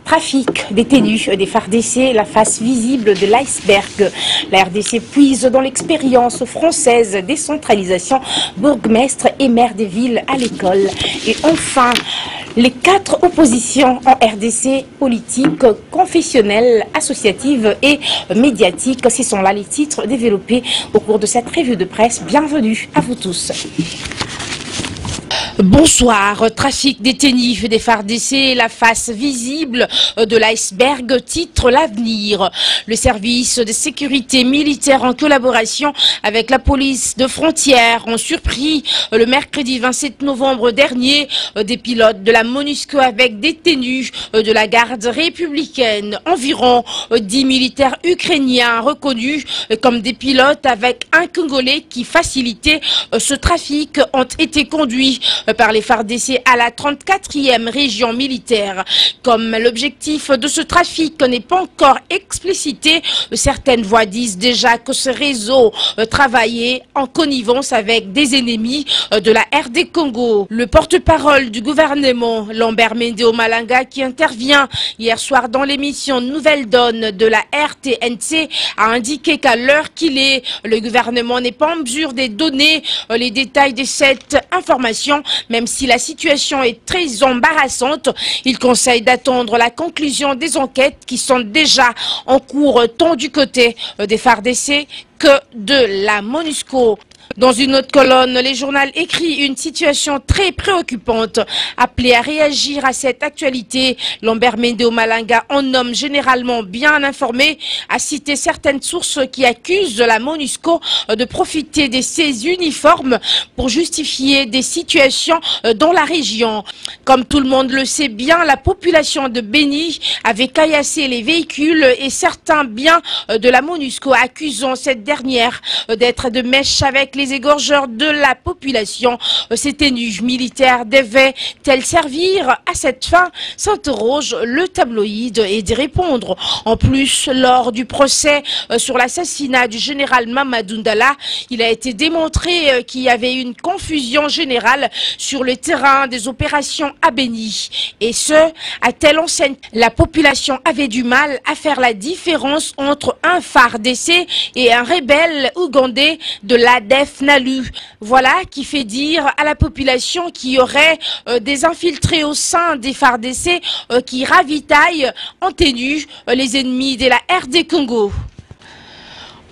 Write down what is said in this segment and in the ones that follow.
Trafic détenus des FARDC, la face visible de l'iceberg. La RDC puise dans l'expérience française, décentralisation, bourgmestre et maire des villes à l'école. Et enfin, les 4 oppositions en RDC, politique, confessionnelle, associative et médiatique. Ce sont là les titres développés au cours de cette revue de presse. Bienvenue à vous tous. Bonsoir. Trafic détenus des FARDC, la face visible de l'iceberg, titre l'avenir. Le service de sécurité militaire en collaboration avec la police de frontières ont surpris le mercredi 27 novembre dernier des pilotes de la MONUSCO avec détenus de la garde républicaine. Environ 10 militaires ukrainiens reconnus comme des pilotes avec un Congolais qui facilitait ce trafic ont été conduits par les FARDC à la 34e région militaire. Comme l'objectif de ce trafic n'est pas encore explicité, certaines voix disent déjà que ce réseau travaillait en connivence avec des ennemis de la RD Congo. Le porte-parole du gouvernement, Lambert Mende Omalanga, qui intervient hier soir dans l'émission Nouvelle Donne de la RTNC, a indiqué qu'à l'heure qu'il est, le gouvernement n'est pas en mesure de donner les détails de cette information, même si la situation est très embarrassante. Il conseille d'attendre la conclusion des enquêtes qui sont déjà en cours tant du côté des FARDC que de la MONUSCO. Dans une autre colonne, les journaux écrit une situation très préoccupante. Appelé à réagir à cette actualité, Lambert Mende Omalanga, un homme généralement bien informé, a cité certaines sources qui accusent la MONUSCO de profiter de ses uniformes pour justifier des situations dans la région. Comme tout le monde le sait bien, la population de Beni avait caillassé les véhicules et certains biens de la MONUSCO, accusant cette dernière d'être de mèche avec les égorgeurs de la population. Ces tenues militaires devaient-elles servir à cette fin, s'interroge le tabloïd, et d'y répondre. En plus, lors du procès sur l'assassinat du général Mamadou Ndala, il a été démontré qu'il y avait une confusion générale sur le terrain des opérations à Beni. Et ce, à telle enseigne, la population avait du mal à faire la différence entre un FARDC et un rebelle ougandais de l'ADF Nalu. Voilà qui fait dire à la population qu'il y aurait des infiltrés au sein des FARDC qui ravitaillent en tenue les ennemis de la RD Congo.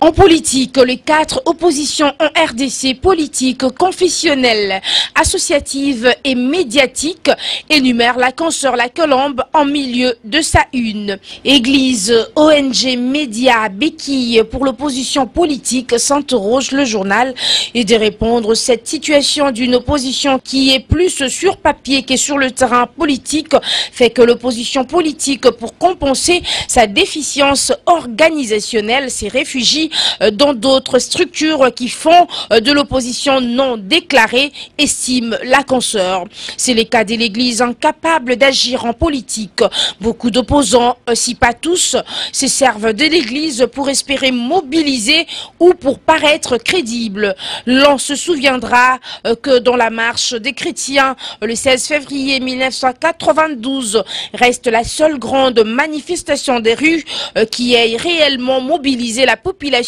En politique, les 4 oppositions en RDC, politique, confessionnelle, associative et médiatique, énumèrent la consoeur La Colombe en milieu de sa une. Église, ONG, médias, béquilles pour l'opposition politique, s'interroge le journal, et de répondre cette situation d'une opposition qui est plus sur papier que sur le terrain politique fait que l'opposition politique, pour compenser sa déficience organisationnelle, s'est réfugie dans d'autres structures qui font de l'opposition non déclarée, estime la consoeur. C'est le cas de l'Église, incapable d'agir en politique. Beaucoup d'opposants, si pas tous, se servent de l'Église pour espérer mobiliser ou pour paraître crédible. L'on se souviendra que dans la marche des chrétiens, le 16 février 1992, reste la seule grande manifestation des rues qui ait réellement mobilisé la population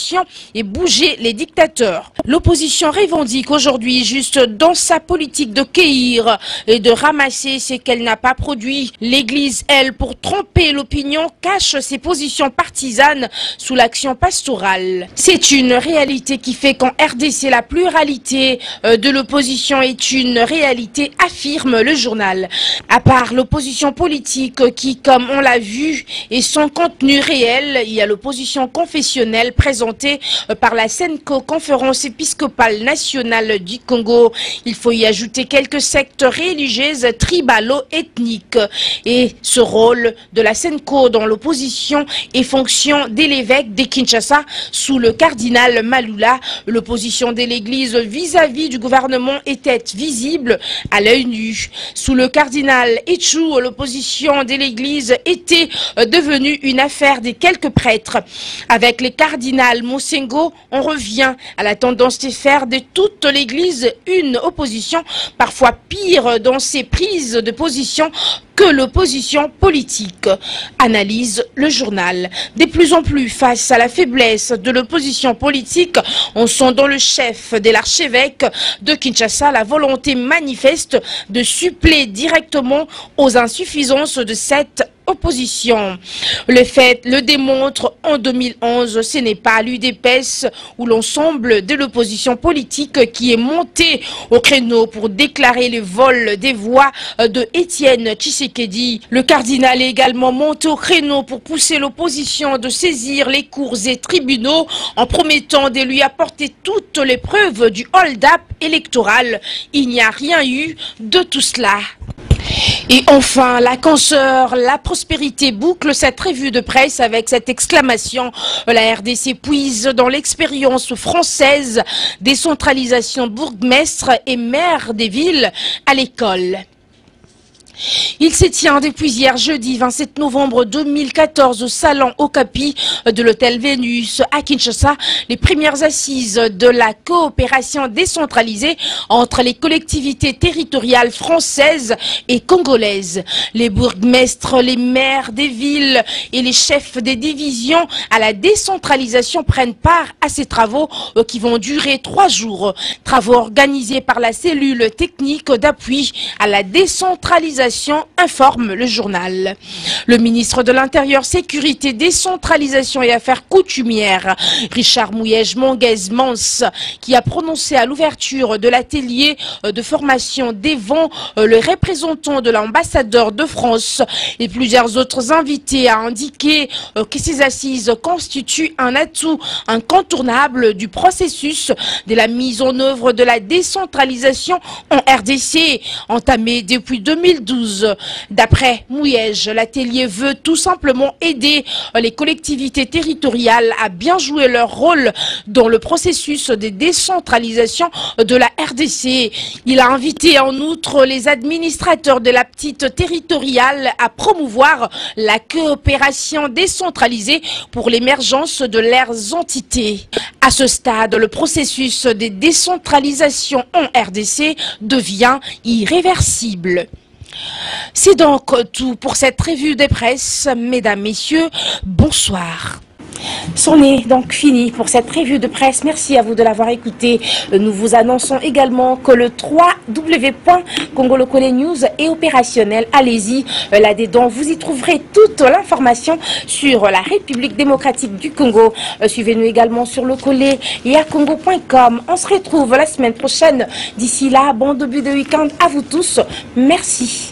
et bouger les dictateurs. L'opposition revendique aujourd'hui, juste dans sa politique de cueillir et de ramasser ce qu'elle n'a pas produit. L'Église, elle, pour tromper l'opinion, cache ses positions partisanes sous l'action pastorale. C'est une réalité qui fait qu'en RDC, la pluralité de l'opposition est une réalité, affirme le journal. À part l'opposition politique qui, comme on l'a vu, est son contenu réel, il y a l'opposition confessionnelle présente présenté par la SENCO, Conférence épiscopale nationale du Congo. Il faut y ajouter quelques sectes religieuses, tribalo-ethniques. Et ce rôle de la SENCO dans l'opposition et fonction de l'évêque de Kinshasa sous le cardinal Malula. L'opposition de l'Église vis-à-vis du gouvernement était visible à l'œil nu. Sous le cardinal Etchou, l'opposition de l'Église était devenue une affaire des quelques prêtres. Avec les cardinals Mosengo, on revient à la tendance de faire de toute l'Église une opposition, parfois pire dans ses prises de position que l'opposition politique, analyse le journal. De plus en plus, face à la faiblesse de l'opposition politique, on sent dans le chef de l'archevêque de Kinshasa la volonté manifeste de suppléer directement aux insuffisances de cette opposition. Le fait le démontre en 2011, ce n'est pas l'UDPS ou l'ensemble de l'opposition politique qui est monté au créneau pour déclarer le vol des voix de Étienne Tshisekedi. Le cardinal est également monté au créneau pour pousser l'opposition de saisir les cours et tribunaux en promettant de lui apporter toutes les preuves du hold-up électoral. Il n'y a rien eu de tout cela. Et enfin, la consoeur, la prospérité boucle cette revue de presse avec cette exclamation. La RDC puise dans l'expérience française, décentralisation bourgmestre et maire des villes à l'école. Il se tient depuis hier jeudi 27 novembre 2014 au salon Okapi de l'hôtel Vénus à Kinshasa, les premières assises de la coopération décentralisée entre les collectivités territoriales françaises et congolaises. Les bourgmestres, les maires des villes et les chefs des divisions à la décentralisation prennent part à ces travaux qui vont durer 3 jours. Travaux organisés par la cellule technique d'appui à la décentralisation, informe le journal. Le ministre de l'Intérieur, Sécurité, Décentralisation et Affaires coutumières, Richard Mouyej-Monguez-Mans, qui a prononcé à l'ouverture de l'atelier de formation devant le représentant de l'ambassadeur de France et plusieurs autres invités, a indiqué que ces assises constituent un atout incontournable du processus de la mise en œuvre de la décentralisation en RDC, entamé depuis 2012. D'après Mouyej, l'atelier veut tout simplement aider les collectivités territoriales à bien jouer leur rôle dans le processus de décentralisation de la RDC. Il a invité en outre les administrateurs de la petite territoriale à promouvoir la coopération décentralisée pour l'émergence de leurs entités. À ce stade, le processus de décentralisation en RDC devient irréversible. C'est donc tout pour cette revue des presses. Mesdames, messieurs, bonsoir. C'en est donc fini pour cette revue de presse. Merci à vous de l'avoir écouté. Nous vous annonçons également que le www.congolocole-news est opérationnel. Allez-y là-dedans. Vous y trouverez toute l'information sur la République démocratique du Congo. Suivez-nous également sur lecolé et à congo.com. On se retrouve la semaine prochaine. D'ici là, bon début de week-end à vous tous. Merci.